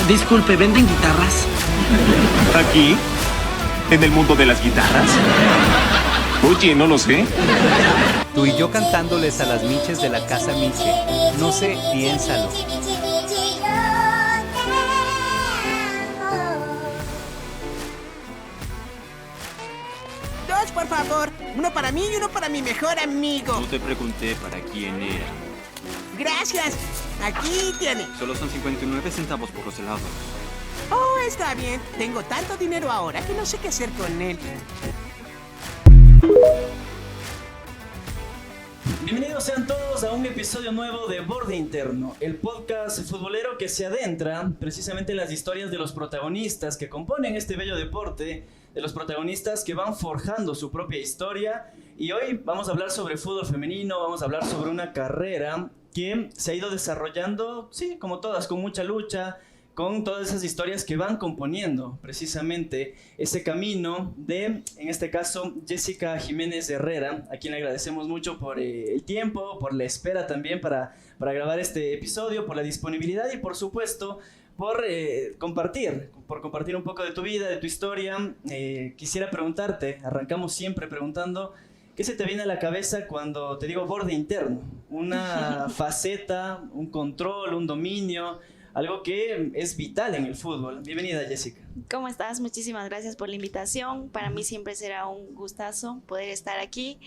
Disculpe, ¿venden guitarras? ¿Aquí? ¿En el mundo de las guitarras? Oye, no lo sé. Tú y yo cantándoles a las miches de la casa Miche. No sé, piénsalo. Dos, por favor. Uno para mí y uno para mi mejor amigo. No te pregunté para quién era. Gracias. Aquí tiene. Solo son 59 centavos por los helados. Oh, está bien. Tengo tanto dinero ahora que no sé qué hacer con él. Bienvenidos sean todos a un episodio nuevo de Borde Interno, el podcast futbolero que se adentra precisamente en las historias de los protagonistas que componen este bello deporte, de los protagonistas que van forjando su propia historia. Y hoy vamos a hablar sobre fútbol femenino, vamos a hablar sobre una carrera que se ha ido desarrollando, sí, como todas, con mucha lucha, con todas esas historias que van componiendo precisamente ese camino de, en este caso, Jessica Jiménez Herrera, a quien le agradecemos mucho por el tiempo, por la espera también para grabar este episodio, por la disponibilidad y por supuesto por compartir un poco de tu vida, de tu historia. Quisiera preguntarte, arrancamos siempre preguntando, ¿qué se te viene a la cabeza cuando te digo borde interno? Una faceta, un control, un dominio, algo que es vital en el fútbol. Bienvenida, Jessica. ¿Cómo estás? Muchísimas gracias por la invitación. Para mí siempre será un gustazo poder estar aquí.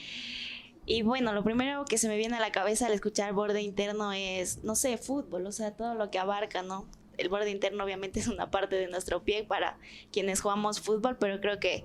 Y bueno, lo primero que se me viene a la cabeza al escuchar borde interno es, no sé, fútbol, o sea, todo lo que abarca, ¿no? El borde interno obviamente es una parte de nuestro pie para quienes jugamos fútbol, pero creo que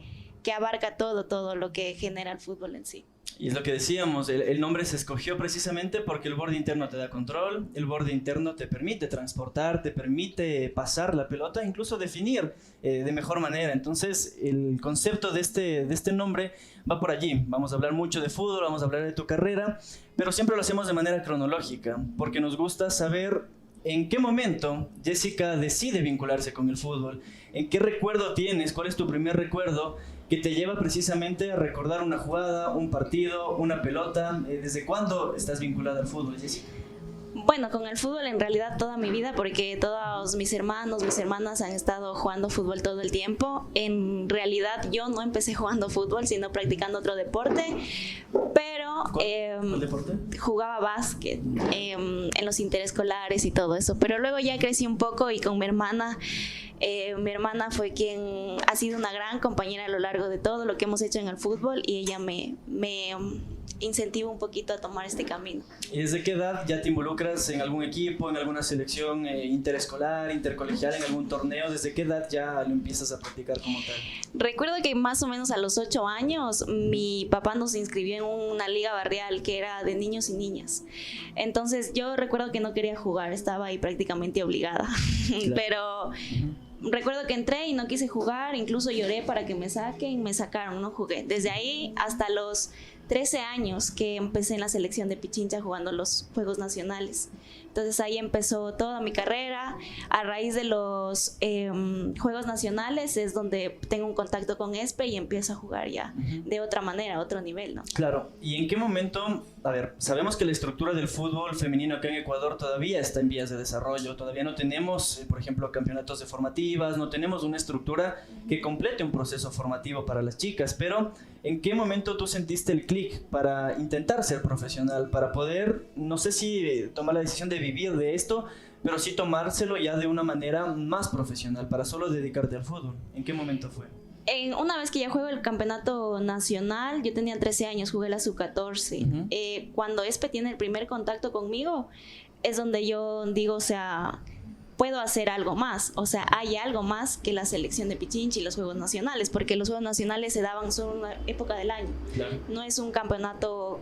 abarca todo lo que genera el fútbol en sí. Y es lo que decíamos, el nombre se escogió precisamente porque el borde interno te da control, el borde interno te permite transportar, te permite pasar la pelota, incluso definir de mejor manera. Entonces el concepto de este nombre va por allí. Vamos a hablar mucho de fútbol, vamos a hablar de tu carrera, pero siempre lo hacemos de manera cronológica, porque nos gusta saber en qué momento Jessica decide vincularse con el fútbol, en qué recuerdo tienes, cuál es tu primer recuerdo que te lleva precisamente a recordar una jugada, un partido, una pelota. ¿Desde cuándo estás vinculada al fútbol, Jessica? Bueno, con el fútbol en realidad toda mi vida, porque todos mis hermanos, mis hermanas han estado jugando fútbol todo el tiempo. En realidad yo no empecé jugando fútbol, sino practicando otro deporte, pero ¿Cuál deporte? jugaba básquet en los interescolares y todo eso. Pero luego ya crecí un poco y con mi hermana fue quien ha sido una gran compañera a lo largo de todo lo que hemos hecho en el fútbol, y ella me incentiva un poquito a tomar este camino. ¿Y desde qué edad ya te involucras en algún equipo, en alguna selección interescolar, intercolegial, en algún torneo? ¿Desde qué edad ya lo empiezas a practicar como tal? Recuerdo que más o menos a los 8 años mi papá nos inscribió en una liga barrial que era de niños y niñas. Entonces yo recuerdo que no quería jugar, estaba ahí prácticamente obligada. Claro. Pero recuerdo que entré y no quise jugar, incluso lloré para que me saquen, me sacaron, no jugué. Desde ahí hasta los 13 años que empecé en la selección de Pichincha jugando los Juegos Nacionales. Entonces ahí empezó toda mi carrera. A raíz de los Juegos Nacionales es donde tengo un contacto con ESPE y empiezo a jugar ya de otra manera, a otro nivel, ¿no? Claro. ¿Y en qué momento? A ver, sabemos que la estructura del fútbol femenino acá en Ecuador todavía está en vías de desarrollo. Todavía no tenemos, por ejemplo, campeonatos de formativas, no tenemos una estructura que complete un proceso formativo para las chicas. Pero, ¿en qué momento tú sentiste el clic para intentar ser profesional? Para poder, no sé si tomar la decisión de vivir de esto, pero sí tomárselo ya de una manera más profesional, para solo dedicarte al fútbol. ¿En qué momento fue? Una vez que ya juego el campeonato nacional, yo tenía 13 años, jugué la sub-14. Cuando ESPE tiene el primer contacto conmigo, es donde yo digo, o sea, puedo hacer algo más. O sea, hay algo más que la selección de Pichincha y los Juegos Nacionales, porque los Juegos Nacionales se daban solo en una época del año. Claro. No es un campeonato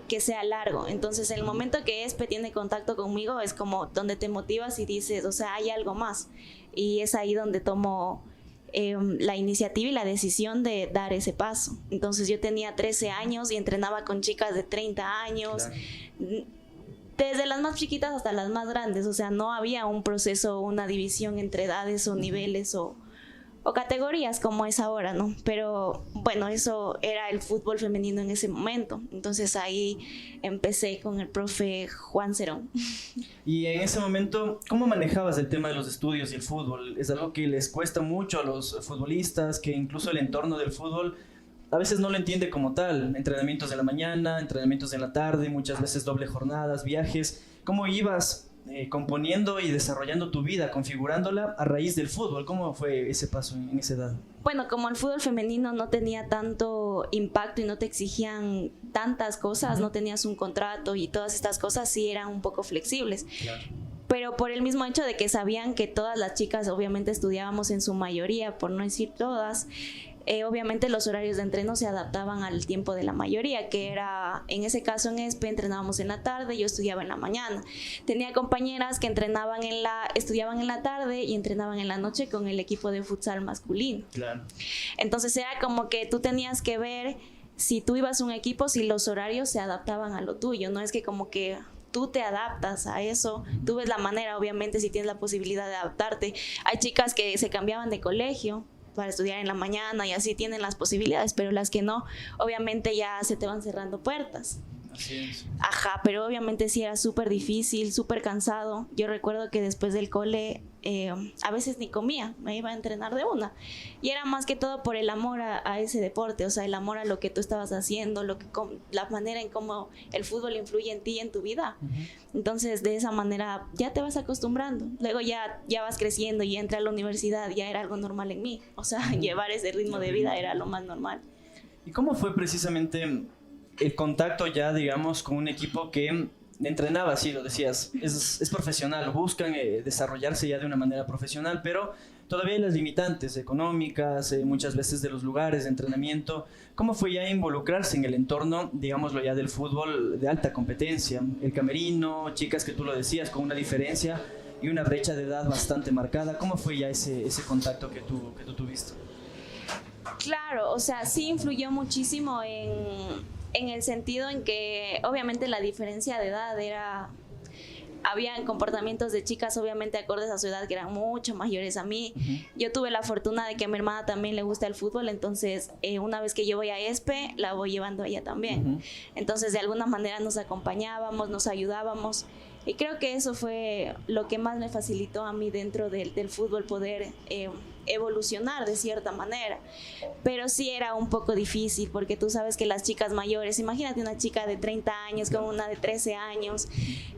que sea largo. Entonces el momento que ESPE tiene contacto conmigo es como donde te motivas y dices, o sea, hay algo más. Y es ahí donde tomo la iniciativa y la decisión de dar ese paso. Entonces yo tenía 13 años y entrenaba con chicas de 30 años, claro, desde las más chiquitas hasta las más grandes. O sea, no había un proceso, una división entre edades o niveles o o categorías como es ahora, ¿no? Pero bueno, eso era el fútbol femenino en ese momento. Entonces ahí empecé con el profe Juan Cerón. Y en ese momento, ¿cómo manejabas el tema de los estudios y el fútbol? ¿Es algo que les cuesta mucho a los futbolistas, que incluso el entorno del fútbol a veces no lo entiende como tal? Entrenamientos en la mañana, entrenamientos en la tarde, muchas veces doble jornadas, viajes. ¿Cómo ibas componiendo y desarrollando tu vida, configurándola a raíz del fútbol? ¿Cómo fue ese paso en esa edad? Bueno, como el fútbol femenino no tenía tanto impacto y no te exigían tantas cosas, no tenías un contrato y todas estas cosas, sí eran un poco flexibles. Claro. Pero por el mismo hecho de que sabían que todas las chicas obviamente estudiábamos en su mayoría, por no decir todas, obviamente los horarios de entreno se adaptaban al tiempo de la mayoría, que era, en ese caso en ESPE entrenábamos en la tarde, yo estudiaba en la mañana. Tenía compañeras que estudiaban en la tarde y entrenaban en la noche con el equipo de futsal masculino. Claro. Entonces era como que tú tenías que ver si tú ibas a un equipo, si los horarios se adaptaban a lo tuyo, no es que como que tú te adaptas a eso, tú ves la manera, obviamente, si tienes la posibilidad de adaptarte. Hay chicas que se cambiaban de colegio para estudiar en la mañana y así tienen las posibilidades, pero las que no, obviamente ya se te van cerrando puertas. Así es. Ajá, pero obviamente sí era súper difícil, súper cansado. Yo recuerdo que después del cole a veces ni comía, me iba a entrenar de una. Y era más que todo por el amor a ese deporte, o sea, el amor a lo que tú estabas haciendo, la manera en cómo el fútbol influye en ti y en tu vida. Entonces, de esa manera ya te vas acostumbrando. Luego ya vas creciendo y entré a la universidad, ya era algo normal en mí. O sea, llevar ese ritmo de vida era lo más normal. ¿Y cómo fue precisamente el contacto ya, digamos, con un equipo que entrenaba, sí, lo decías, es profesional, buscan desarrollarse ya de una manera profesional, pero todavía hay las limitantes económicas, muchas veces de los lugares de entrenamiento? ¿Cómo fue ya involucrarse en el entorno, digámoslo ya, del fútbol de alta competencia? El camerino, chicas que tú lo decías, con una diferencia y una brecha de edad bastante marcada. ¿Cómo fue ya ese contacto que tú tuviste? Claro, o sea, sí influyó muchísimo en el sentido en que obviamente la diferencia de edad habían comportamientos de chicas obviamente acordes a su edad que eran mucho mayores a mí. Yo tuve la fortuna de que a mi hermana también le gusta el fútbol, entonces una vez que yo voy a ESPE, la voy llevando a ella también. Entonces de alguna manera nos acompañábamos, nos ayudábamos. Y creo que eso fue lo que más me facilitó a mí dentro del fútbol, poder evolucionar de cierta manera. Pero sí era un poco difícil, porque tú sabes que las chicas mayores, imagínate una chica de 30 años con una de 13 años,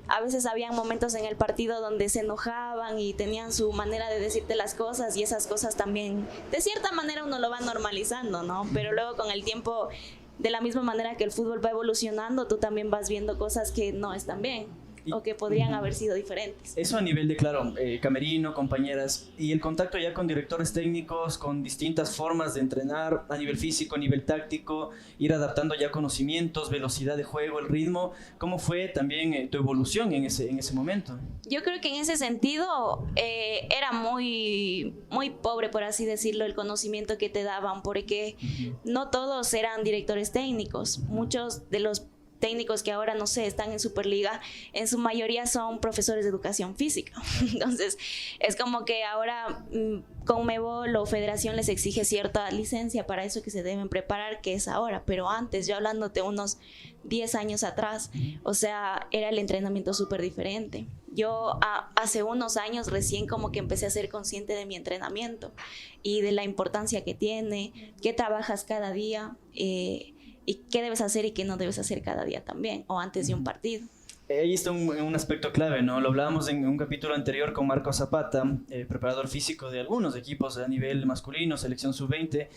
a veces habían momentos en el partido donde se enojaban y tenían su manera de decirte las cosas, y esas cosas también, de cierta manera uno lo va normalizando, ¿no? Pero luego con el tiempo, de la misma manera que el fútbol va evolucionando, tú también vas viendo cosas que no están bien o que podrían haber sido diferentes. Eso a nivel de, claro, camerino, compañeras, y el contacto ya con directores técnicos, con distintas formas de entrenar a nivel físico, a nivel táctico, ir adaptando ya conocimientos, velocidad de juego, el ritmo. ¿Cómo fue también tu evolución en ese momento? Yo creo que en ese sentido era muy, muy pobre, por así decirlo, el conocimiento que te daban, porque no todos eran directores técnicos. Muchos de los técnicos que ahora, no sé, están en Superliga, en su mayoría son profesores de educación física. Entonces, es como que ahora Conmebol o Federación les exige cierta licencia para eso, que se deben preparar, que es ahora. Pero antes, yo hablándote unos 10 años atrás, o sea, era el entrenamiento súper diferente. Yo hace unos años recién como que empecé a ser consciente de mi entrenamiento y de la importancia que tiene, qué trabajas cada día, y qué debes hacer y qué no debes hacer cada día también, o antes de un partido. Ahí está un aspecto clave, ¿no? Lo hablábamos en un capítulo anterior con Marco Zapata, preparador físico de algunos equipos a nivel masculino, selección sub-20,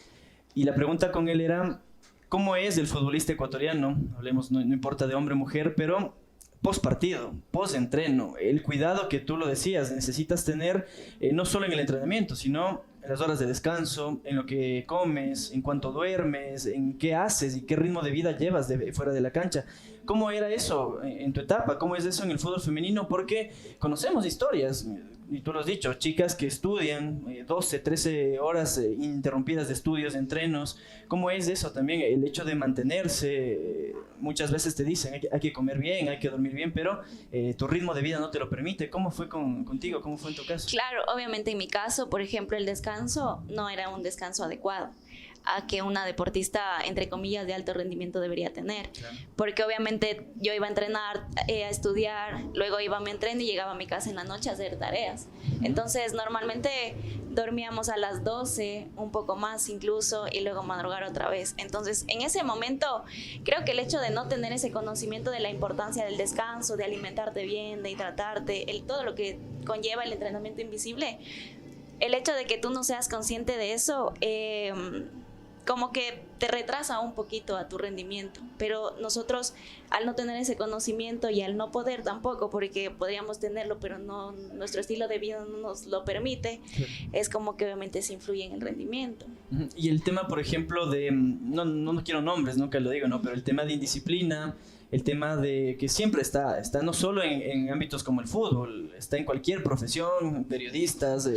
y la pregunta con él era, ¿cómo es el futbolista ecuatoriano? Hablemos, no importa de hombre o mujer, pero post partido, post entreno, el cuidado que tú lo decías, necesitas tener no solo en el entrenamiento, sino en las horas de descanso, en lo que comes, en cuánto duermes, en qué haces y qué ritmo de vida llevas fuera de la cancha. ¿Cómo era eso en tu etapa? ¿Cómo es eso en el fútbol femenino? Porque conocemos historias, y tú lo has dicho, chicas que estudian 12, 13 horas ininterrumpidas de estudios, de entrenos. ¿Cómo es eso también? El hecho de mantenerse, muchas veces te dicen, hay que comer bien, hay que dormir bien, pero tu ritmo de vida no te lo permite. ¿Cómo fue contigo? ¿Cómo fue en tu caso? Claro, obviamente en mi caso, por ejemplo, el descanso no era un descanso adecuado a que una deportista, entre comillas, de alto rendimiento debería tener. Claro. Porque obviamente yo iba a entrenar, a estudiar, luego iba a mi entreno y llegaba a mi casa en la noche a hacer tareas. Entonces, normalmente dormíamos a las 12, un poco más incluso, y luego madrugar otra vez. Entonces, en ese momento, creo que el hecho de no tener ese conocimiento de la importancia del descanso, de alimentarte bien, de hidratarte, todo lo que conlleva el entrenamiento invisible, el hecho de que tú no seas consciente de eso, como que te retrasa un poquito a tu rendimiento, pero nosotros al no tener ese conocimiento y al no poder tampoco, porque podríamos tenerlo, pero no, nuestro estilo de vida no nos lo permite, es como que obviamente se influye en el rendimiento. Y el tema, por ejemplo, de, no quiero nombres, no que lo digo, no, pero el tema de indisciplina, el tema de que siempre está no solo en ámbitos como el fútbol, está en cualquier profesión, periodistas,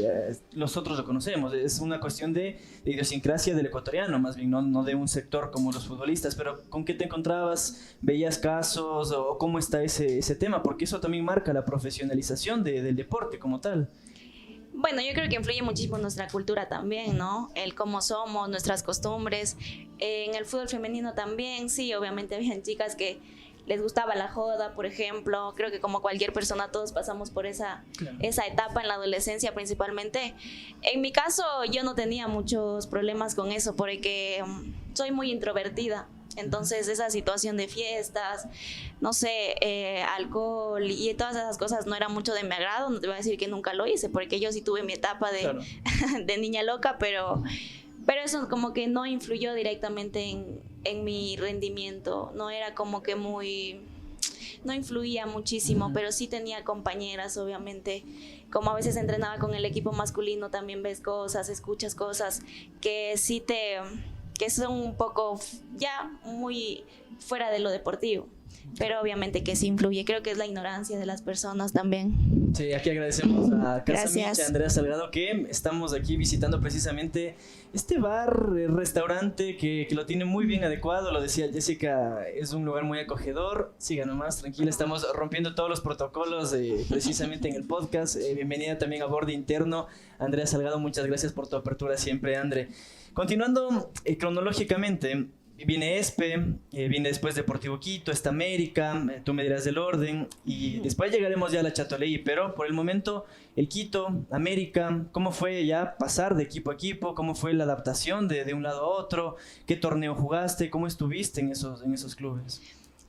nosotros lo conocemos, es una cuestión de idiosincrasia del ecuatoriano, más bien, no de un sector como los futbolistas. Pero ¿con qué te encontrabas? ¿Veías casos? ¿O cómo está ese tema? Porque eso también marca la profesionalización del deporte como tal. Bueno, yo creo que influye muchísimo nuestra cultura también, ¿no? El cómo somos, nuestras costumbres. En el fútbol femenino también, sí, obviamente habían chicas que les gustaba la joda, por ejemplo. Creo que como cualquier persona todos pasamos por esa etapa en la adolescencia principalmente. En mi caso yo no tenía muchos problemas con eso porque soy muy introvertida. Entonces esa situación de fiestas, no sé, alcohol y todas esas cosas no era mucho de mi agrado. No te voy a decir que nunca lo hice, porque yo sí tuve mi etapa de, claro, de niña loca, pero eso como que no influyó directamente en mi rendimiento. No era como que no influía muchísimo, pero sí tenía compañeras, obviamente. Como a veces entrenaba con el equipo masculino, también ves cosas, escuchas cosas que sí que son un poco ya muy fuera de lo deportivo, pero obviamente que sí influye. Creo que es la ignorancia de las personas también. Sí, aquí agradecemos a Casa Gracias. Miche, Andrea Salgado, que estamos aquí visitando precisamente este bar, restaurante que lo tiene muy bien adecuado. Lo decía Jessica, es un lugar muy acogedor. Siga nomás, tranquila, estamos rompiendo todos los protocolos precisamente en el podcast. Bienvenida también a Borde Interno, Andrea Salgado, muchas gracias por tu apertura siempre, Andre. Continuando cronológicamente, viene ESPE, viene después Deportivo Quito, está América, tú me dirás del orden, y después llegaremos ya a la Chatoleí, pero por el momento el Quito, América, ¿cómo fue ya pasar de equipo a equipo? ¿Cómo fue la adaptación de un lado a otro? ¿Qué torneo jugaste? ¿Cómo estuviste en esos clubes?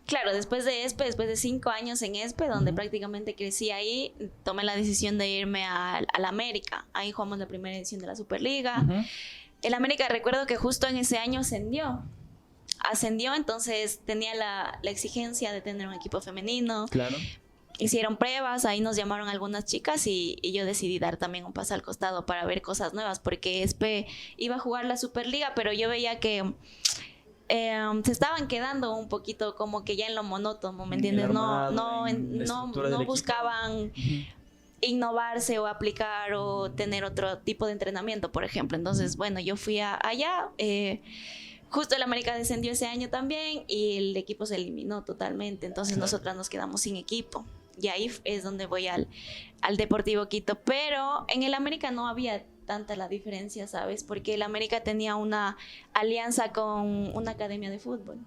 Claro, después de ESPE, después de 5 años en ESPE, donde prácticamente crecí ahí, tomé la decisión de irme a la América. Ahí jugamos la primera edición de la Superliga. El América, recuerdo que justo en ese año ascendió, entonces tenía la exigencia de tener un equipo femenino. Claro. Hicieron pruebas, ahí nos llamaron algunas chicas y yo decidí dar también un paso al costado para ver cosas nuevas, porque ESPE iba a jugar la Superliga, pero yo veía que se estaban quedando un poquito como que ya en lo monótono, ¿me entiendes? No buscaban innovarse o aplicar o tener otro tipo de entrenamiento, por ejemplo. Entonces, bueno, yo fui allá, justo el América descendió ese año también y el equipo se eliminó totalmente, entonces nosotras nos quedamos sin equipo. Y ahí es donde voy al Deportivo Quito, pero en el América no había tanta la diferencia, ¿sabes? Porque el América tenía una alianza con una academia de fútbol.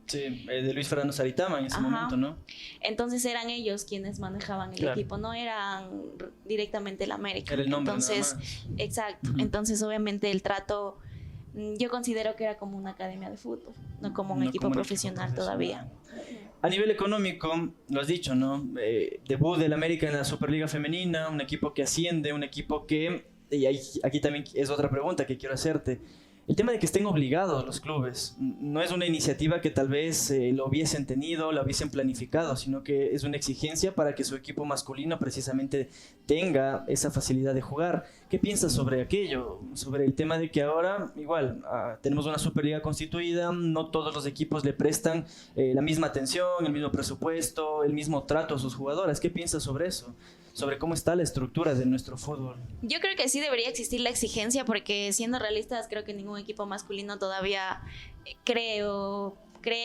Sí, de Luis Fernando Saritama en ese momento, ¿no? Entonces eran ellos quienes manejaban el equipo, no eran directamente el América. Era el nombre. Entonces, nada más. Exacto. Entonces, obviamente, el trato, yo considero que era como una academia de fútbol, no como un equipo profesional todavía. A nivel económico, lo has dicho, ¿no? Debut del América en la Superliga Femenina, un equipo que asciende, un equipo que... Y aquí también es otra pregunta que quiero hacerte. El tema de que estén obligados los clubes no es una iniciativa que tal vez lo hubiesen tenido, lo hubiesen planificado, sino que es una exigencia para que su equipo masculino precisamente tenga esa facilidad de jugar. ¿Qué piensas sobre aquello? Sobre el tema de que ahora, igual, tenemos una Superliga constituida, no todos los equipos le prestan la misma atención, el mismo presupuesto, el mismo trato a sus jugadoras. ¿Qué piensas sobre eso? sobre cómo está la estructura de nuestro fútbol. Yo creo que sí debería existir la exigencia porque siendo realistas creo que ningún equipo masculino todavía cree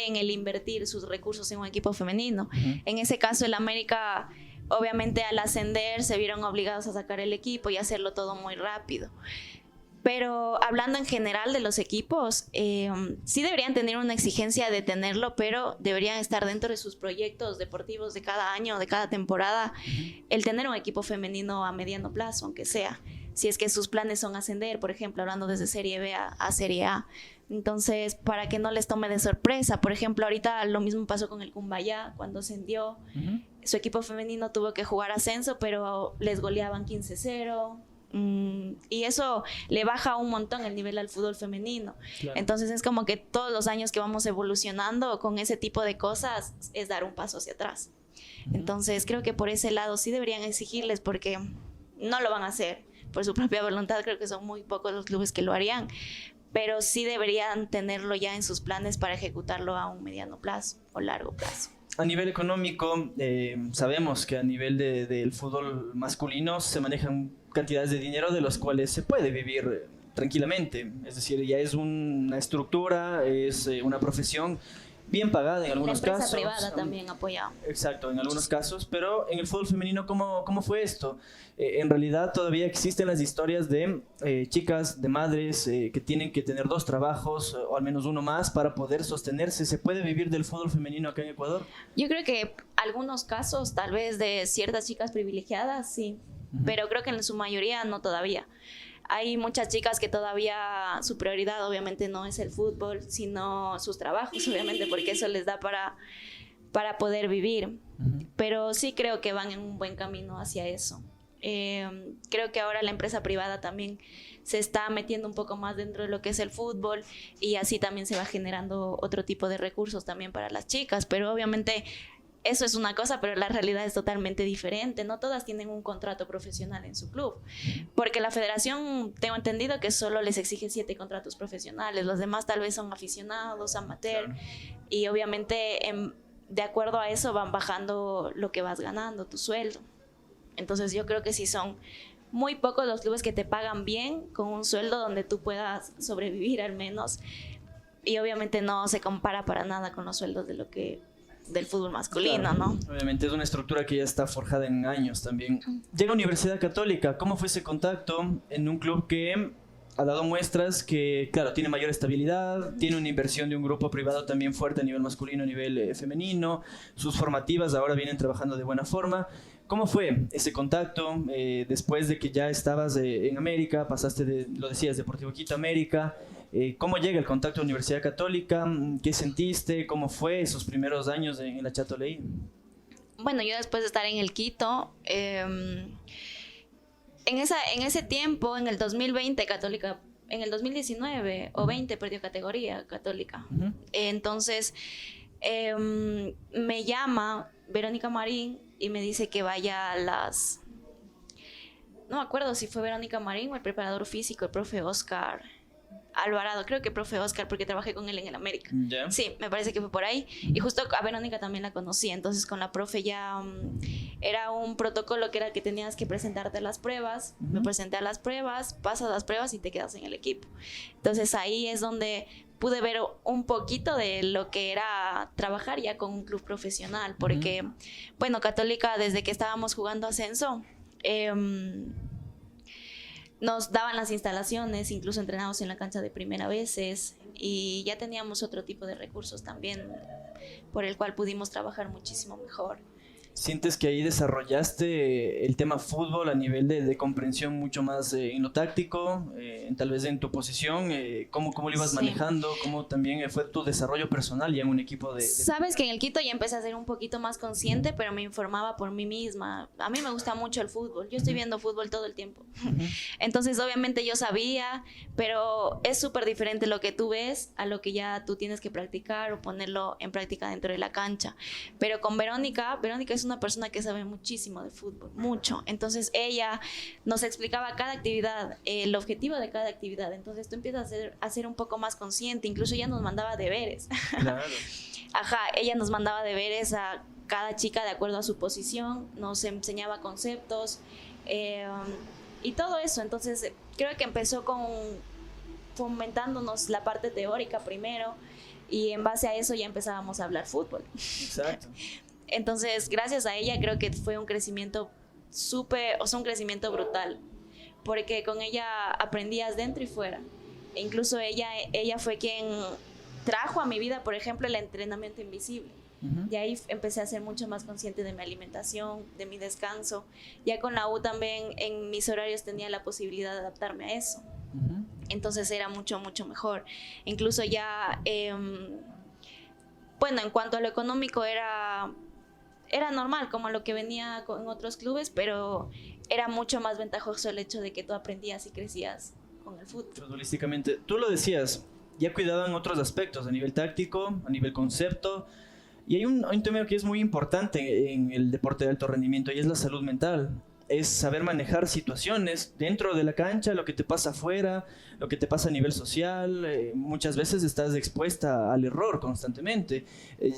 en el invertir sus recursos en un equipo femenino. En ese caso el América obviamente al ascender se vieron obligados a sacar el equipo y hacerlo todo muy rápido. Pero hablando en general de los equipos, sí deberían tener una exigencia de tenerlo, pero deberían estar dentro de sus proyectos deportivos de cada año, de cada temporada, el tener un equipo femenino a mediano plazo, aunque sea. Si es que sus planes son ascender, por ejemplo, hablando desde Serie B a Serie A. Entonces, para que no les tome de sorpresa. Por ejemplo, ahorita lo mismo pasó con el Cumbayá, cuando ascendió. Su equipo femenino tuvo que jugar ascenso, pero les goleaban 15-0. Y eso le baja un montón el nivel al fútbol femenino. Claro. Entonces es como que todos los años que vamos evolucionando con ese tipo de cosas es dar un paso hacia atrás. Entonces creo que por ese lado sí deberían exigirles porque no lo van a hacer por su propia voluntad. Creo que son muy pocos los clubes que lo harían, pero sí deberían tenerlo ya en sus planes para ejecutarlo a un mediano plazo o largo plazo. A nivel económico, sabemos que a nivel del fútbol masculino se manejan cantidades de dinero de los cuales se puede vivir tranquilamente. Es decir, ya es una estructura, es una profesión bien pagada en algunos casos. La empresa privada también apoya. Exacto, en algunos casos, pero en el fútbol femenino, ¿cómo fue esto? En realidad todavía existen las historias de chicas, de madres que tienen que tener 2 trabajos o al menos uno más para poder sostenerse. ¿Se puede vivir del fútbol femenino acá en Ecuador? Yo creo que algunos casos, tal vez de ciertas chicas privilegiadas, sí, pero creo que en su mayoría no todavía. Hay muchas chicas que todavía su prioridad obviamente no es el fútbol, sino sus trabajos, obviamente, porque eso les da para poder vivir. Pero sí creo que van en un buen camino hacia eso. Creo que ahora la empresa privada también se está metiendo un poco más dentro de lo que es el fútbol y así también se va generando otro tipo de recursos también para las chicas, pero obviamente eso es una cosa, pero la realidad es totalmente diferente. No todas tienen un contrato profesional en su club, porque la federación, tengo entendido que solo les exige 7 contratos profesionales, los demás tal vez son aficionados, amateur, claro. Y obviamente de acuerdo a eso van bajando lo que vas ganando, tu sueldo. Entonces yo creo que sí son muy pocos los clubes que te pagan bien con un sueldo donde tú puedas sobrevivir al menos, y obviamente no se compara para nada con los sueldos del fútbol masculino, claro, ¿no? Obviamente es una estructura que ya está forjada en años también. Llega a Universidad Católica, ¿cómo fue ese contacto en un club que ha dado muestras que, claro, tiene mayor estabilidad, tiene una inversión de un grupo privado también fuerte a nivel masculino, a nivel femenino, sus formativas ahora vienen trabajando de buena forma? ¿Cómo fue ese contacto después de que ya estabas en América, pasaste lo decías, Deportivo Quito, América? ¿Cómo llega el contacto a Universidad Católica? ¿Qué sentiste? ¿Cómo fue esos primeros años en la Châteauneuf? Bueno, yo después de estar en el Quito, en ese tiempo, en el 2020, Católica, en el 2019 o 20 perdió categoría Católica. Entonces, me llama Verónica Marín y me dice que vaya a las... No me acuerdo si fue Verónica Marín o el preparador físico, el profe Oscar Alvarado, creo que profe Oscar, porque trabajé con él en el América. ¿Ya? Sí, me parece que fue por ahí. Y justo a Verónica también la conocí, entonces con la profe ya era un protocolo que era que tenías que presentarte a las pruebas. Me presenté a las pruebas, pasas las pruebas y te quedas en el equipo. Entonces ahí es donde pude ver un poquito de lo que era trabajar ya con un club profesional, porque, bueno, Católica, desde que estábamos jugando ascenso, nos daban las instalaciones, incluso entrenábamos en la cancha de primera veces y ya teníamos otro tipo de recursos también por el cual pudimos trabajar muchísimo mejor. ¿Sientes que ahí desarrollaste el tema fútbol a nivel de comprensión mucho más en lo táctico, tal vez en tu posición? ¿Cómo lo ibas manejando? ¿Cómo también fue tu desarrollo personal ya en un equipo de... Sabes que en el Quito ya empecé a ser un poquito más consciente, pero me informaba por mí misma. A mí me gusta mucho el fútbol. Yo estoy viendo fútbol todo el tiempo. Entonces, obviamente yo sabía, pero es súper diferente lo que tú ves a lo que ya tú tienes que practicar o ponerlo en práctica dentro de la cancha. Pero con Verónica es una persona que sabe muchísimo de fútbol, mucho. Entonces ella nos explicaba cada actividad, el objetivo de cada actividad. Entonces tú empiezas a ser un poco más consciente. Incluso ella nos mandaba deberes. Claro. Ajá, ella nos mandaba deberes a cada chica de acuerdo a su posición, nos enseñaba conceptos y todo eso. Entonces creo que empezó con fomentándonos la parte teórica primero y en base a eso ya empezábamos a hablar fútbol. Exacto. Entonces gracias a ella creo que fue un crecimiento un crecimiento brutal, porque con ella aprendías dentro y fuera. E incluso ella fue quien trajo a mi vida, por ejemplo, el entrenamiento invisible. Y ahí empecé a ser mucho más consciente de mi alimentación, de mi descanso. Ya con la U también en mis horarios tenía la posibilidad de adaptarme a eso. Entonces era mucho, mucho mejor. Incluso ya, bueno, en cuanto a lo económico era normal, como lo que venía en otros clubes, pero era mucho más ventajoso el hecho de que tú aprendías y crecías con el fútbol. Futbolísticamente, tú lo decías, ya cuidaban otros aspectos, a nivel táctico, a nivel concepto. Y hay un tema que es muy importante en el deporte de alto rendimiento y es la salud mental. Es saber manejar situaciones dentro de la cancha, lo que te pasa afuera, lo que te pasa a nivel social. Muchas veces estás expuesta al error constantemente.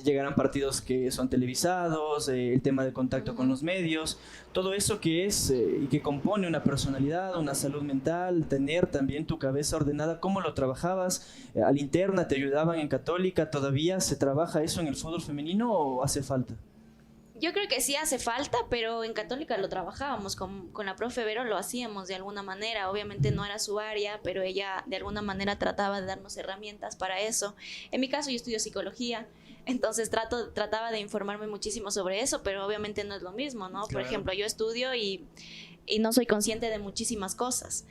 Llegarán partidos que son televisados, el tema del contacto con los medios, todo eso que es y que compone una personalidad, una salud mental, tener también tu cabeza ordenada. ¿Cómo lo trabajabas? ¿Al interna te ayudaban en Católica? ¿Todavía se trabaja eso en el fútbol femenino o hace falta? Yo creo que sí hace falta, pero en Católica lo trabajábamos, con la profe Vero lo hacíamos de alguna manera. Obviamente no era su área, pero ella de alguna manera trataba de darnos herramientas para eso. En mi caso yo estudio psicología, entonces trataba de informarme muchísimo sobre eso, pero obviamente no es lo mismo, ¿no? Claro. Por ejemplo, yo estudio y no soy consciente de muchísimas cosas.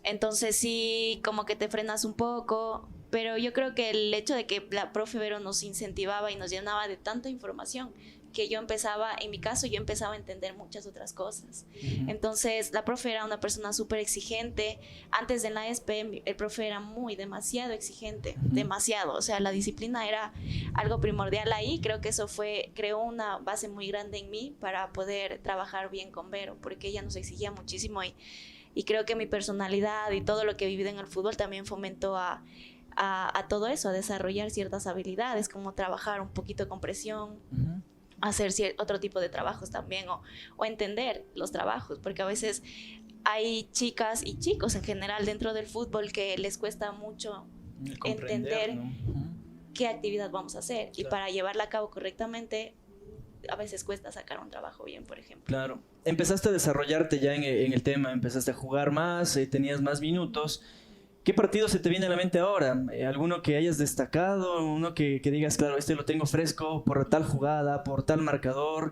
Entonces sí, como que te frenas un poco, pero yo creo que el hecho de que la profe Vero nos incentivaba y nos llenaba de tanta información, que en mi caso yo empezaba a entender muchas otras cosas. Entonces la profe era una persona súper exigente. Antes de la ESPE el profe era demasiado exigente, demasiado, o sea, la disciplina era algo primordial ahí. Creo que eso creó una base muy grande en mí para poder trabajar bien con Vero, porque ella nos exigía muchísimo y creo que mi personalidad y todo lo que he vivido en el fútbol también fomentó a todo eso, a desarrollar ciertas habilidades, como trabajar un poquito con presión, hacer otro tipo de trabajos también, o entender los trabajos, porque a veces hay chicas y chicos en general dentro del fútbol que les cuesta mucho entender, ¿no? Qué actividad vamos a hacer, claro. Y para llevarla a cabo correctamente a veces cuesta sacar un trabajo bien, por ejemplo. Claro. Empezaste a desarrollarte ya en el tema, empezaste a jugar más, tenías más minutos. ¿Qué partido se te viene a la mente ahora? ¿Alguno que hayas destacado? ¿Uno que digas, claro, este lo tengo fresco por tal jugada, por tal marcador?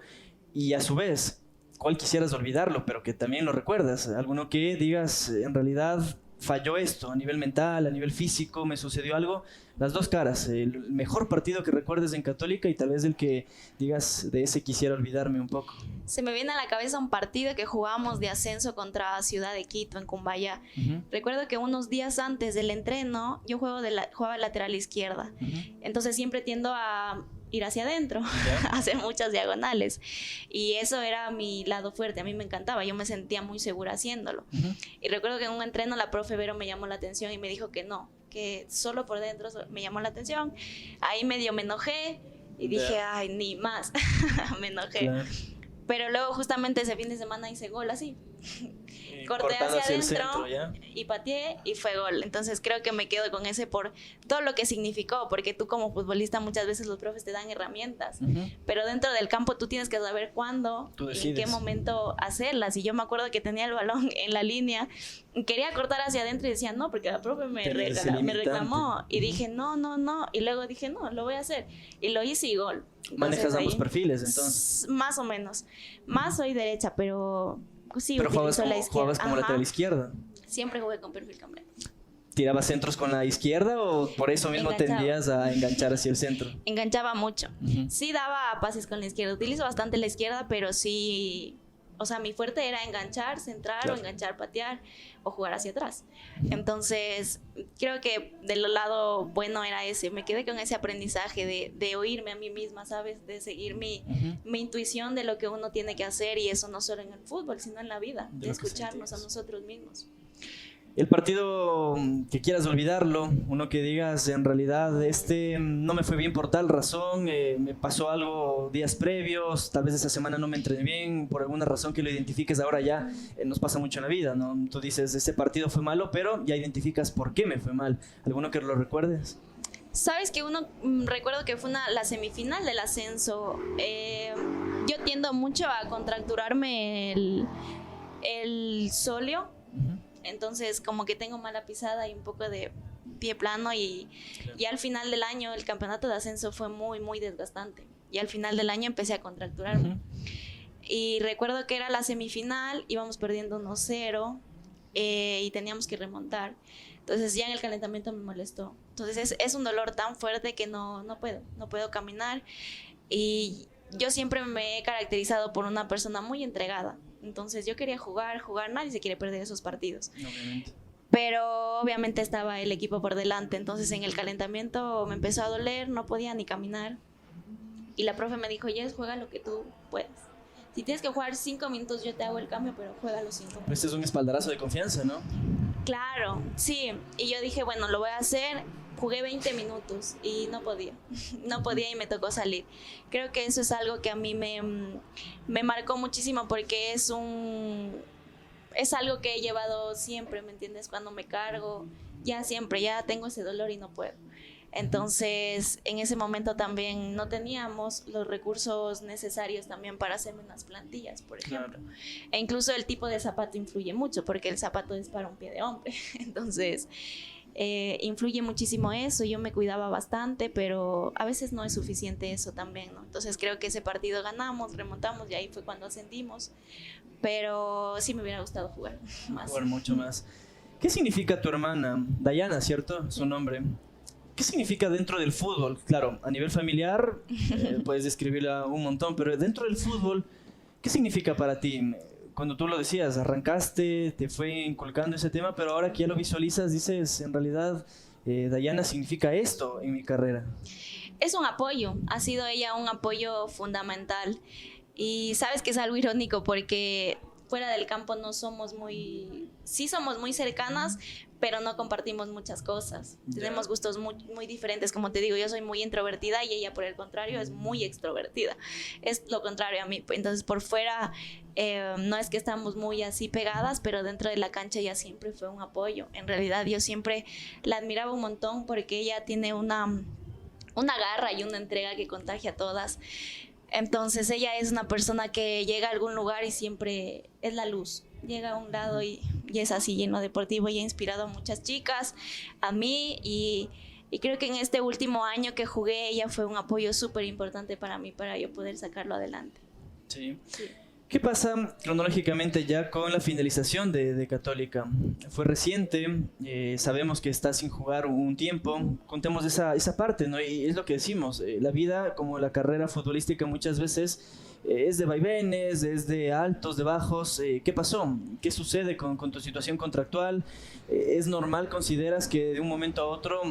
Y a su vez, ¿cuál quisieras olvidarlo, pero que también lo recuerdas? ¿Alguno que digas, en realidad falló esto a nivel mental, a nivel físico, me sucedió algo? Las dos caras, el mejor partido que recuerdes en Católica y tal vez el que digas, de ese quisiera olvidarme un poco. Se me viene a la cabeza un partido que jugábamos de ascenso contra Ciudad de Quito en Cumbayá. Recuerdo que unos días antes del entreno yo jugaba lateral izquierda. Entonces siempre tiendo a ir hacia adentro, a hacer muchas diagonales, y eso era mi lado fuerte. A mí me encantaba, yo me sentía muy segura haciéndolo. Y recuerdo que en un entreno la profe Vero me llamó la atención y me dijo que no, que solo por dentro me llamó la atención. Ahí medio me enojé y dije, ay, ni más. Me enojé. Claro. Pero luego justamente ese fin de semana hice gol así. Corté hacia adentro y pateé y fue gol. Entonces creo que me quedo con ese por todo lo que significó, porque tú como futbolista muchas veces los profes te dan herramientas, pero dentro del campo tú tienes que saber cuándo y en qué momento hacerlas. Y yo me acuerdo que tenía el balón en la línea, quería cortar hacia adentro y decía no, porque la profe me reclamó y dije no, y luego dije no, lo voy a hacer y lo hice y gol. Entonces, ¿manejas ambos perfiles entonces? Más o menos, más soy derecha, pero sí, pero jugabas como lateral izquierda. Siempre jugué con perfil cambiado. ¿Tirabas centros con la izquierda o por eso mismo tendías a enganchar hacia el centro? Enganchaba mucho. Sí daba pases con la izquierda. Utilizo bastante la izquierda, pero sí... O sea, mi fuerte era enganchar, centrar, claro, o enganchar, patear o jugar hacia atrás. Entonces, creo que del lado bueno era ese. Me quedé con ese aprendizaje de oírme a mí misma, ¿sabes? De seguir mi intuición de lo que uno tiene que hacer, y eso no solo en el fútbol, sino en la vida, de escucharnos a nosotros mismos. El partido que quieras olvidarlo, uno que digas en realidad no me fue bien por tal razón, me pasó algo días previos, tal vez esa semana no me entrené bien, por alguna razón que lo identifiques ahora ya, nos pasa mucho en la vida, ¿no? Tú dices, este partido fue malo, pero ya identificas por qué me fue mal. ¿Alguno que lo recuerdes? Sabes que recuerdo que fue la semifinal del ascenso. Yo tiendo mucho a contracturarme el sóleo. Entonces como que tengo mala pisada y un poco de pie plano y al final del año el campeonato de ascenso fue muy muy desgastante y al final del año empecé a contracturarme. Y recuerdo que era la semifinal, íbamos perdiendo 1-0 y teníamos que remontar. Entonces ya en el calentamiento me molestó. Entonces es un dolor tan fuerte que no puedo caminar. Y yo siempre me he caracterizado por una persona muy entregada. Entonces yo quería jugar, nadie se quiere perder esos partidos. Obviamente. Pero obviamente estaba el equipo por delante, entonces en el calentamiento me empezó a doler, no podía ni caminar. Y la profe me dijo, Jess, juega lo que tú puedas. Si tienes que jugar 5 minutos, yo te hago el cambio, pero juega los 5 minutos. Este es un espaldarazo de confianza, ¿no? Claro, sí. Y yo dije, bueno, lo voy a hacer. Jugué 20 minutos y no podía y me tocó salir. Creo que eso es algo que a mí me marcó muchísimo porque es algo que he llevado siempre, ¿me entiendes? Cuando me cargo, ya tengo ese dolor y no puedo. Entonces, en ese momento también no teníamos los recursos necesarios también para hacerme unas plantillas, por ejemplo. Claro. E incluso el tipo de zapato influye mucho porque el zapato es para un pie de hombre. Entonces influye muchísimo eso. Yo me cuidaba bastante, pero a veces no es suficiente eso también, ¿no? Entonces creo que ese partido ganamos, remontamos y ahí fue cuando ascendimos, pero sí me hubiera gustado jugar más. Jugar mucho más. ¿Qué significa tu hermana? Dayana, ¿cierto? Su nombre. ¿Qué significa dentro del fútbol? Claro, a nivel familiar puedes describirla un montón, pero dentro del fútbol, ¿qué significa para ti? Cuando tú lo decías, arrancaste, te fue inculcando ese tema, pero ahora que ya lo visualizas, dices, en realidad, Dayana significa esto en mi carrera. Es un apoyo, ha sido ella un apoyo fundamental. Y sabes que es algo irónico porque fuera del campo somos muy cercanas, pero no compartimos muchas cosas. Tenemos gustos muy, muy diferentes. Como te digo, yo soy muy introvertida y ella, por el contrario, es muy extrovertida. Es lo contrario a mí. Entonces, por fuera, no es que estamos muy así pegadas, pero dentro de la cancha ella siempre fue un apoyo. En realidad, yo siempre la admiraba un montón porque ella tiene una garra y una entrega que contagia a todas. Entonces, ella es una persona que llega a algún lugar y siempre es la luz. Llega a un lado y es así lleno deportivo y ha inspirado a muchas chicas, a mí y creo que en este último año que jugué ella fue un apoyo súper importante para mí, para yo poder sacarlo adelante. Sí. ¿Qué pasa cronológicamente ya con la finalización de Católica? Fue reciente, sabemos que está sin jugar un tiempo, contemos esa parte, ¿no? Y es lo que decimos, la vida como la carrera futbolística muchas veces es de vaivenes, es de altos, de bajos. ¿Qué pasó? ¿Qué sucede con tu situación contractual? ¿Es normal, consideras, que de un momento a otro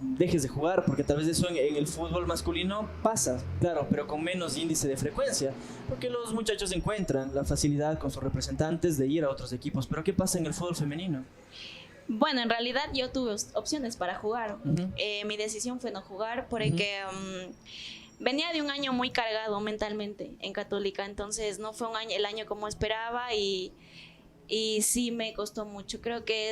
dejes de jugar? Porque tal vez eso en el fútbol masculino pasa, claro, pero con menos índice de frecuencia, porque los muchachos encuentran la facilidad con sus representantes de ir a otros equipos. Pero ¿qué pasa en el fútbol femenino? Bueno, en realidad yo tuve opciones para jugar. Mi decisión fue no jugar porque venía de un año muy cargado mentalmente en Católica, entonces no fue el año como esperaba y sí me costó mucho. Creo que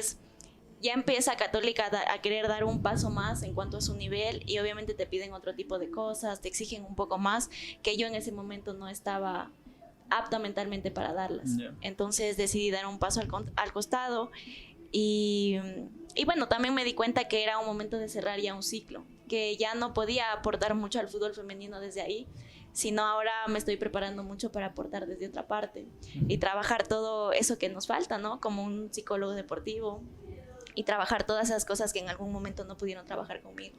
ya empieza Católica a querer dar un paso más en cuanto a su nivel y obviamente te piden otro tipo de cosas, te exigen un poco más, que yo en ese momento no estaba apta mentalmente para darlas. Entonces decidí dar un paso al costado y bueno, también me di cuenta que era un momento de cerrar ya un ciclo, que ya no podía aportar mucho al fútbol femenino desde ahí, sino ahora me estoy preparando mucho para aportar desde otra parte y trabajar todo eso que nos falta, ¿no? Como un psicólogo deportivo y trabajar todas esas cosas que en algún momento no pudieron trabajar conmigo.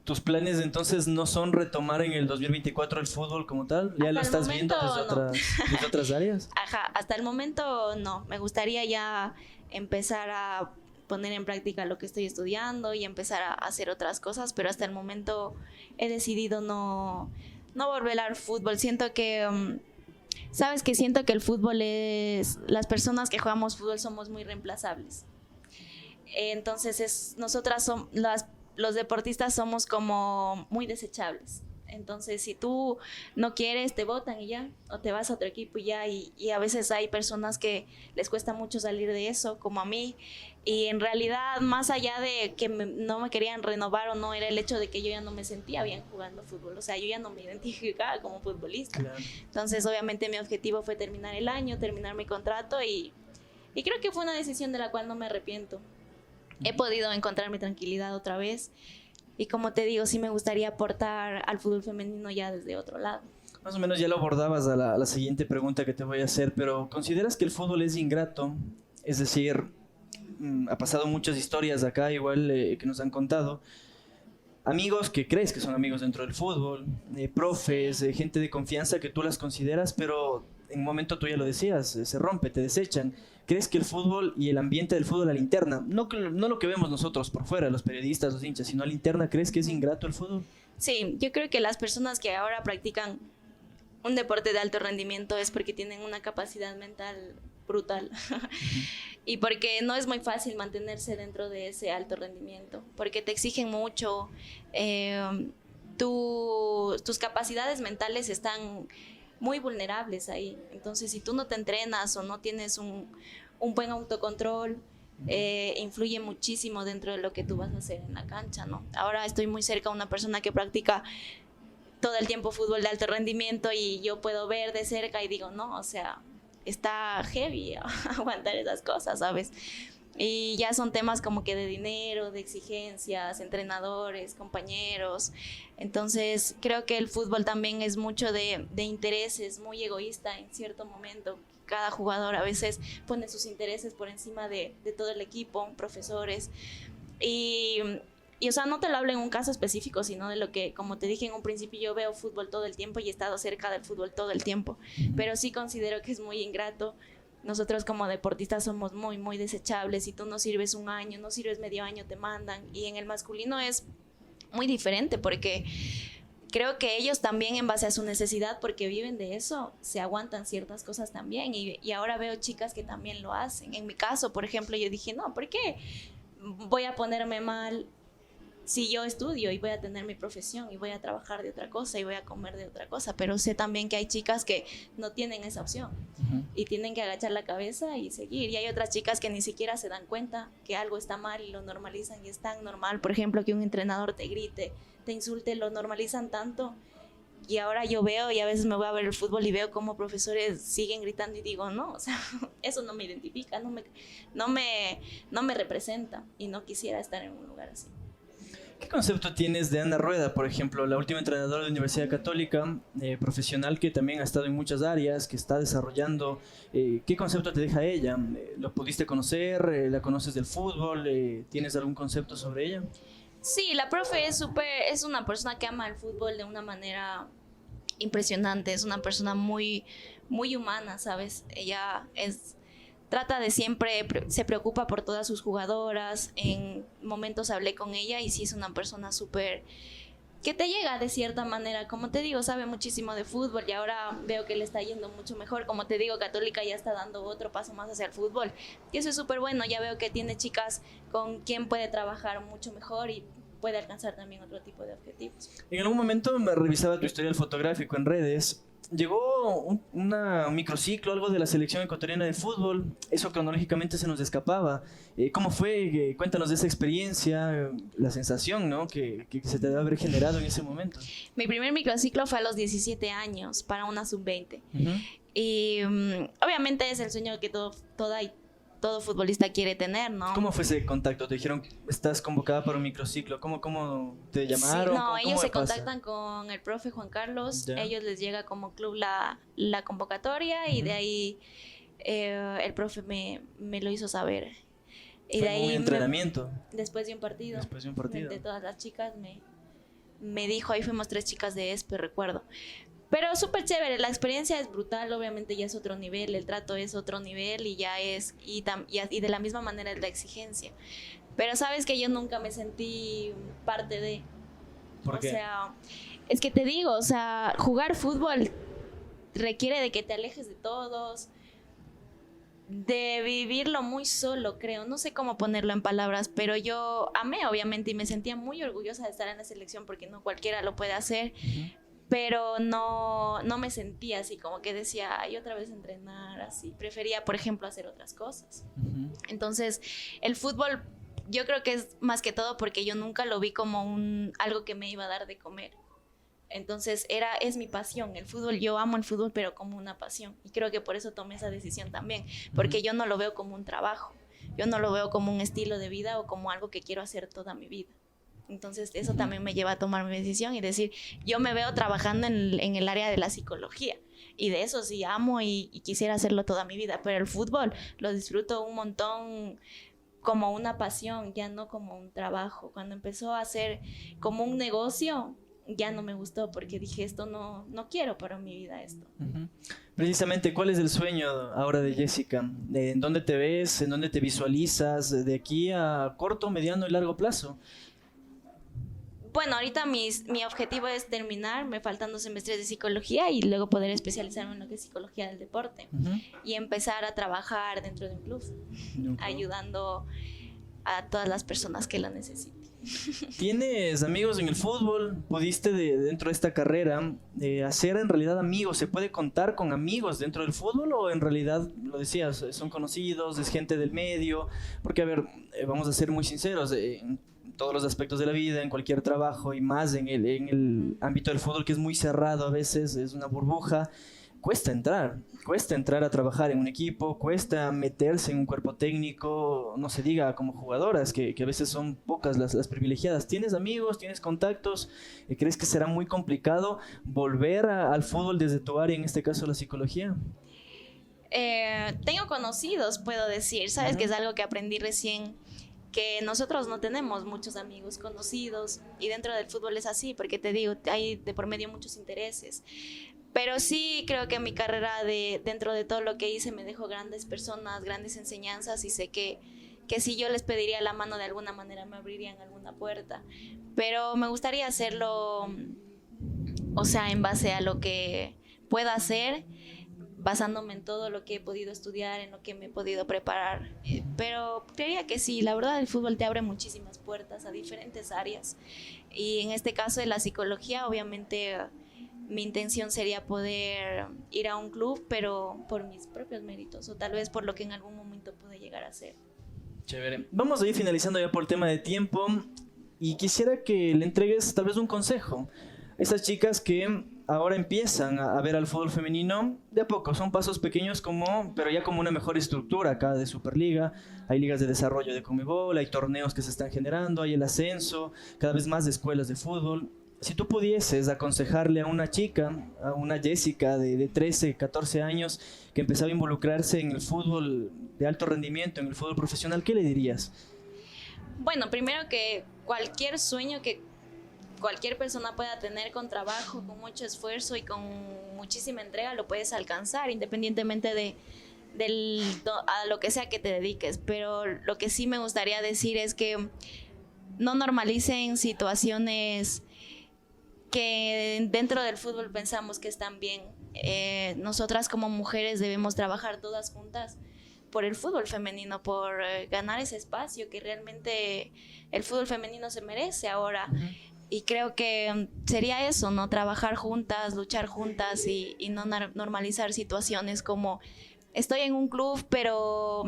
¿Tus planes entonces no son retomar en el 2024 el fútbol como tal? ¿Ya lo estás viendo desde otras áreas? Ajá, hasta el momento no. Me gustaría ya empezar a poner en práctica lo que estoy estudiando y empezar a hacer otras cosas, pero hasta el momento he decidido no volver al fútbol. Siento que el fútbol las personas que jugamos fútbol somos muy reemplazables. Entonces los deportistas somos como muy desechables. Entonces, si tú no quieres, te botan y ya, o te vas a otro equipo y ya, y a veces hay personas que les cuesta mucho salir de eso, como a mí, y en realidad, más allá de que no me querían renovar o no, era el hecho de que yo ya no me sentía bien jugando fútbol, o sea, yo ya no me identificaba como futbolista. Claro. Entonces, obviamente, mi objetivo fue terminar el año, terminar mi contrato, y creo que fue una decisión de la cual no me arrepiento. He podido encontrar mi tranquilidad otra vez. Y como te digo, sí me gustaría aportar al fútbol femenino ya desde otro lado. Más o menos ya lo abordabas a la siguiente pregunta que te voy a hacer, pero ¿consideras que el fútbol es ingrato? Es decir, ha pasado muchas historias acá, igual que nos han contado. Amigos que crees que son amigos dentro del fútbol, profes, gente de confianza que tú las consideras, pero en un momento tú ya lo decías, se rompe, te desechan. ¿Crees que el fútbol y el ambiente del fútbol a la interna, no lo que vemos nosotros por fuera, los periodistas, los hinchas, sino a la interna, ¿crees que es ingrato el fútbol? Sí, yo creo que las personas que ahora practican un deporte de alto rendimiento es porque tienen una capacidad mental brutal y porque no es muy fácil mantenerse dentro de ese alto rendimiento, porque te exigen mucho, tus capacidades mentales están muy vulnerables ahí. Entonces, si tú no te entrenas o no tienes un buen autocontrol, influye muchísimo dentro de lo que tú vas a hacer en la cancha, ¿no? Ahora estoy muy cerca de una persona que practica todo el tiempo fútbol de alto rendimiento y yo puedo ver de cerca y digo, no, o sea, está heavy aguantar esas cosas, ¿sabes? Y ya son temas como que de dinero, de exigencias, entrenadores, compañeros. Entonces creo que el fútbol también es mucho de intereses, muy egoísta en cierto momento. Cada jugador a veces pone sus intereses por encima de todo el equipo, profesores. Y o sea, no te lo hablo en un caso específico, sino de lo que, como te dije en un principio, yo veo fútbol todo el tiempo y he estado cerca del fútbol todo el tiempo. Pero sí considero que es muy ingrato. Nosotros como deportistas somos muy, muy desechables. Si tú no sirves un año, no sirves medio año, te mandan. Y en el masculino es muy diferente porque creo que ellos también en base a su necesidad, porque viven de eso, se aguantan ciertas cosas también. Y ahora veo chicas que también lo hacen. En mi caso, por ejemplo, yo dije, no, ¿por qué voy a ponerme mal si yo estudio y voy a tener mi profesión y voy a trabajar de otra cosa y voy a comer de otra cosa? Pero sé también que hay chicas que no tienen esa opción y tienen que agachar la cabeza y seguir. Y hay otras chicas que ni siquiera se dan cuenta que algo está mal y lo normalizan, y es tan normal, por ejemplo, que un entrenador te grite, te insulte, lo normalizan tanto. Y ahora yo veo, y a veces me voy a ver el fútbol y veo cómo profesores siguen gritando y digo, no, o sea, eso no me identifica, no me representa, y no quisiera estar en un lugar así. ¿Qué concepto tienes de Ana Rueda, por ejemplo, la última entrenadora de la Universidad Católica, profesional que también ha estado en muchas áreas, que está desarrollando? ¿Qué concepto te deja ella? ¿Lo pudiste conocer? ¿La conoces del fútbol? ¿Tienes algún concepto sobre ella? Sí, la profe es una persona que ama el fútbol de una manera impresionante. Es una persona muy, muy humana, ¿sabes? Ella trata de siempre, se preocupa por todas sus jugadoras. En momentos hablé con ella y sí es una persona súper que te llega de cierta manera. Como te digo, sabe muchísimo de fútbol y ahora veo que le está yendo mucho mejor. Como te digo, Católica ya está dando otro paso más hacia el fútbol y eso es súper bueno. Ya veo que tiene chicas con quien puede trabajar mucho mejor y puede alcanzar también otro tipo de objetivos. En algún momento me revisaba tu historial fotográfico en redes. Llegó un microciclo, algo de la selección ecuatoriana de fútbol. Eso cronológicamente se nos escapaba. ¿Cómo fue? Cuéntanos de esa experiencia, la sensación, ¿no?, que se te debe haber generado en ese momento. Mi primer microciclo fue a los 17 años para una sub-20. Y obviamente es el sueño que todo futbolista quiere tener, ¿no? ¿Cómo fue ese contacto? Te dijeron, estás convocada para un microciclo. ¿Cómo te llamaron? Sí, no, ellos se pasa? contactan con el profe Juan Carlos. Ya. Ellos les llega como club la convocatoria y de ahí el profe me lo hizo saber. Y ¿Fue de ahí un entrenamiento? después de un partido. Después de un partido. De todas las chicas me dijo, ahí fuimos 3 chicas de ESPE, recuerdo. Pero súper chévere, la experiencia es brutal, obviamente ya es otro nivel, el trato es otro nivel y ya es, y de la misma manera es la exigencia. Pero sabes que yo nunca me sentí parte de... ¿Por qué? O sea, es que te digo, o sea, jugar fútbol requiere de que te alejes de todos, de vivirlo muy solo, creo. No sé cómo ponerlo en palabras, pero yo amé, obviamente, y me sentía muy orgullosa de estar en la selección porque no cualquiera lo puede hacer. Pero no me sentía así, como que decía, ay, otra vez entrenar, así. Prefería, por ejemplo, hacer otras cosas. Entonces, el fútbol, yo creo que es más que todo porque yo nunca lo vi como algo que me iba a dar de comer. Entonces, es mi pasión, el fútbol. Yo amo el fútbol, pero como una pasión. Y creo que por eso tomé esa decisión también, porque yo no lo veo como un trabajo. Yo no lo veo como un estilo de vida o como algo que quiero hacer toda mi vida. Entonces eso también me lleva a tomar mi decisión y decir, yo me veo trabajando en el área de la psicología y de eso sí amo y quisiera hacerlo toda mi vida, pero el fútbol lo disfruto un montón como una pasión, ya no como un trabajo. Cuando empezó a ser como un negocio, ya no me gustó porque dije, esto no quiero para mi vida esto. Precisamente, ¿cuál es el sueño ahora de Jessica? ¿En dónde te ves? ¿En dónde te visualizas? De aquí a corto, mediano y largo plazo. Bueno, ahorita mi objetivo es terminar, me faltan 2 semestres de psicología y luego poder especializarme en lo que es psicología del deporte y empezar a trabajar dentro de un club, ayudando a todas las personas que lo necesiten. ¿Tienes amigos en el fútbol? ¿Pudiste dentro de esta carrera hacer en realidad amigos? ¿Se puede contar con amigos dentro del fútbol o en realidad, lo decías, son conocidos, es gente del medio? Porque a ver, vamos a ser muy sinceros, todos los aspectos de la vida, en cualquier trabajo y más en el ámbito del fútbol, que es muy cerrado a veces, es una burbuja, cuesta entrar a trabajar en un equipo, cuesta meterse en un cuerpo técnico, no se diga como jugadoras, que a veces son pocas las privilegiadas. ¿Tienes amigos? ¿Tienes contactos? ¿Crees que será muy complicado volver al fútbol desde tu área, en este caso la psicología? Tengo conocidos, puedo decir, ¿sabes? Que es algo que aprendí recién, que nosotros no tenemos muchos amigos conocidos y dentro del fútbol es así, porque te digo, hay de por medio muchos intereses. Pero sí creo que mi carrera dentro de todo lo que hice me dejó grandes personas, grandes enseñanzas y sé que si yo les pediría la mano de alguna manera me abrirían alguna puerta. Pero me gustaría hacerlo, o sea, en base a lo que pueda hacer, basándome en todo lo que he podido estudiar, en lo que me he podido preparar. Pero creería que sí, la verdad el fútbol te abre muchísimas puertas a diferentes áreas. Y en este caso de la psicología, obviamente mi intención sería poder ir a un club, pero por mis propios méritos, o tal vez por lo que en algún momento pude llegar a ser. Chévere. Vamos a ir finalizando ya por el tema de tiempo y quisiera que le entregues tal vez un consejo a esas chicas que ahora empiezan a ver al fútbol femenino de a poco. Son pasos pequeños, pero ya como una mejor estructura acá de Superliga. Hay ligas de desarrollo de Conmebol, hay torneos que se están generando, hay el ascenso, cada vez más de escuelas de fútbol. Si tú pudieses aconsejarle a una chica, a una Jessica de 13, 14 años, que empezaba a involucrarse en el fútbol de alto rendimiento, en el fútbol profesional, ¿qué le dirías? Bueno, primero que cualquier sueño que cualquier persona pueda tener con trabajo, con mucho esfuerzo y con muchísima entrega, lo puedes alcanzar, independientemente a lo que sea que te dediques. Pero lo que sí me gustaría decir es que no normalicen situaciones que dentro del fútbol pensamos que están bien. Nosotras como mujeres debemos trabajar todas juntas por el fútbol femenino, por ganar ese espacio que realmente el fútbol femenino se merece ahora. Y creo que sería eso, ¿no? Trabajar juntas, luchar juntas y no normalizar situaciones como estoy en un club, pero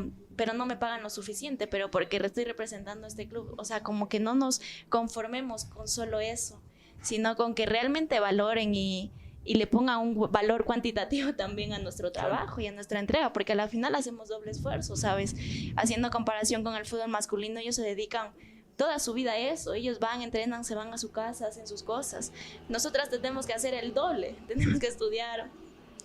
no me pagan lo suficiente, pero porque estoy representando a este club. O sea, como que no nos conformemos con solo eso, sino con que realmente valoren y le pongan un valor cuantitativo también a nuestro trabajo y a nuestra entrega, porque al final hacemos doble esfuerzo, ¿sabes? Haciendo comparación con el fútbol masculino, ellos se dedican toda su vida a eso. Ellos van, entrenan, se van a su casa, hacen sus cosas. Nosotras tenemos que hacer el doble, tenemos que estudiar,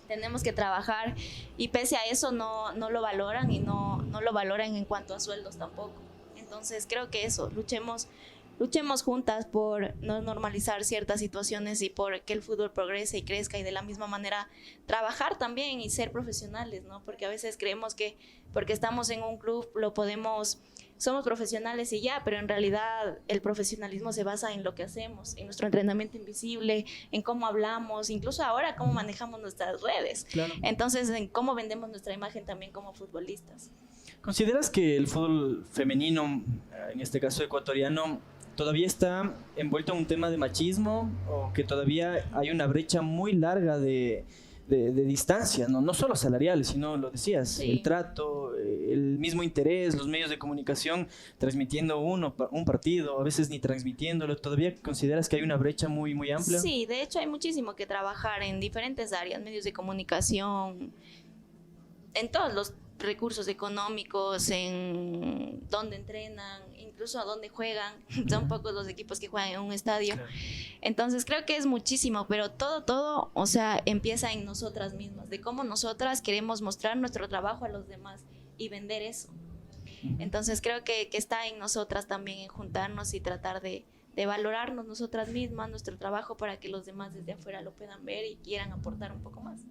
tenemos que trabajar y pese a eso no lo valoran y no lo valoran en cuanto a sueldos tampoco. Entonces creo que eso, luchemos juntas por no normalizar ciertas situaciones y por que el fútbol progrese y crezca, y de la misma manera trabajar también y ser profesionales, ¿no? Porque a veces creemos que porque estamos en un club lo podemos somos profesionales y ya, pero en realidad el profesionalismo se basa en lo que hacemos, en nuestro entrenamiento invisible, en cómo hablamos, incluso ahora cómo manejamos nuestras redes. Claro. Entonces, en cómo vendemos nuestra imagen también como futbolistas. ¿Consideras que el fútbol femenino, en este caso ecuatoriano, todavía está envuelto en un tema de machismo o que todavía hay una brecha muy larga de distancia, no solo salarial, sino, lo decías, Sí. el trato, el mismo interés, los medios de comunicación transmitiendo un partido, a veces ni transmitiéndolo? ¿Todavía consideras que hay una brecha muy, muy amplia? Sí, de hecho hay muchísimo que trabajar en diferentes áreas, medios de comunicación, en todos los recursos económicos, en dónde entrenan, incluso a dónde juegan. Son pocos los equipos que juegan en un estadio. Claro. Entonces creo que es muchísimo, pero todo, o sea, empieza en nosotras mismas, de cómo nosotras queremos mostrar nuestro trabajo a los demás y vender eso. Entonces creo que está en nosotras también, en juntarnos y tratar de valorarnos nosotras mismas, nuestro trabajo, para que los demás desde afuera lo puedan ver y quieran aportar un poco más.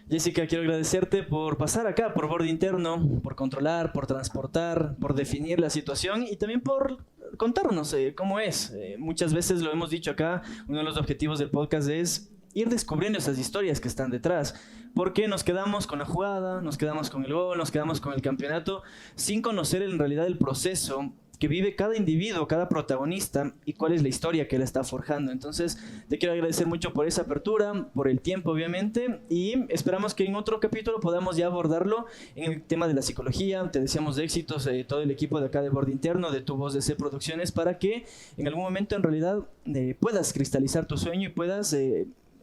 Jessica, quiero agradecerte por pasar acá por Borde Interno, por controlar, por transportar, por definir la situación y también por contarnos cómo es. Muchas veces lo hemos dicho acá, uno de los objetivos del podcast es ir descubriendo esas historias que están detrás, porque nos quedamos con la jugada, nos quedamos con el gol, nos quedamos con el campeonato, sin conocer en realidad el proceso que vive cada individuo, cada protagonista y cuál es la historia que la está forjando. Entonces, te quiero agradecer mucho por esa apertura, por el tiempo, obviamente, y esperamos que en otro capítulo podamos ya abordarlo en el tema de la psicología. Te deseamos de éxitos todo el equipo de acá de Borde Interno, de Tu Voz DC Producciones, para que en algún momento en realidad puedas cristalizar tu sueño y puedas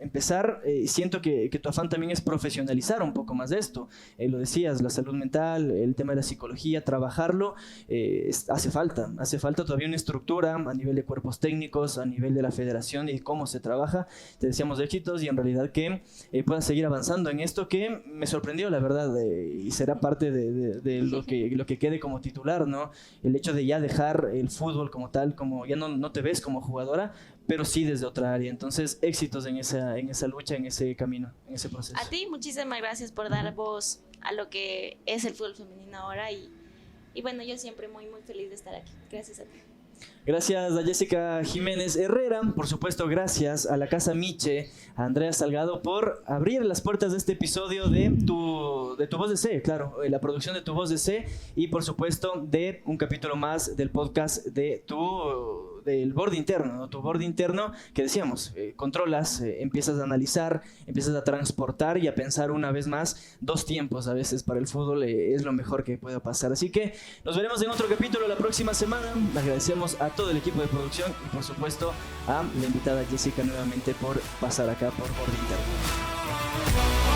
empezar. Siento que tu afán también es profesionalizar un poco más de esto. Lo decías, la salud mental, el tema de la psicología, trabajarlo, hace falta todavía una estructura a nivel de cuerpos técnicos, a nivel de la federación y cómo se trabaja. Te deseamos de éxitos y en realidad que puedas seguir avanzando en esto, que me sorprendió, la verdad, y será parte de lo que quede como titular, ¿no? El hecho de ya dejar el fútbol como tal, como ya no te ves como jugadora, pero sí desde otra área. Entonces, éxitos en esa lucha, en ese camino, en ese proceso. A ti, muchísimas gracias por dar voz a lo que es el fútbol femenino ahora y bueno, yo siempre muy, muy feliz de estar aquí. Gracias a ti. Gracias a Jessica Jiménez Herrera, por supuesto gracias a la Casa Miche, a Andrea Salgado por abrir las puertas de este episodio de tu Voz DC, claro, la producción de Tu Voz DC y por supuesto de un capítulo más del podcast del Borde Interno, ¿no? Tu Borde Interno, que decíamos, controlas, empiezas a analizar, empiezas a transportar y a pensar una vez más. Dos tiempos a veces para el fútbol es lo mejor que pueda pasar. Así que nos veremos en otro capítulo la próxima semana. Le agradecemos a todo el equipo de producción y por supuesto a la invitada Jessica nuevamente por pasar acá por Borde Interno.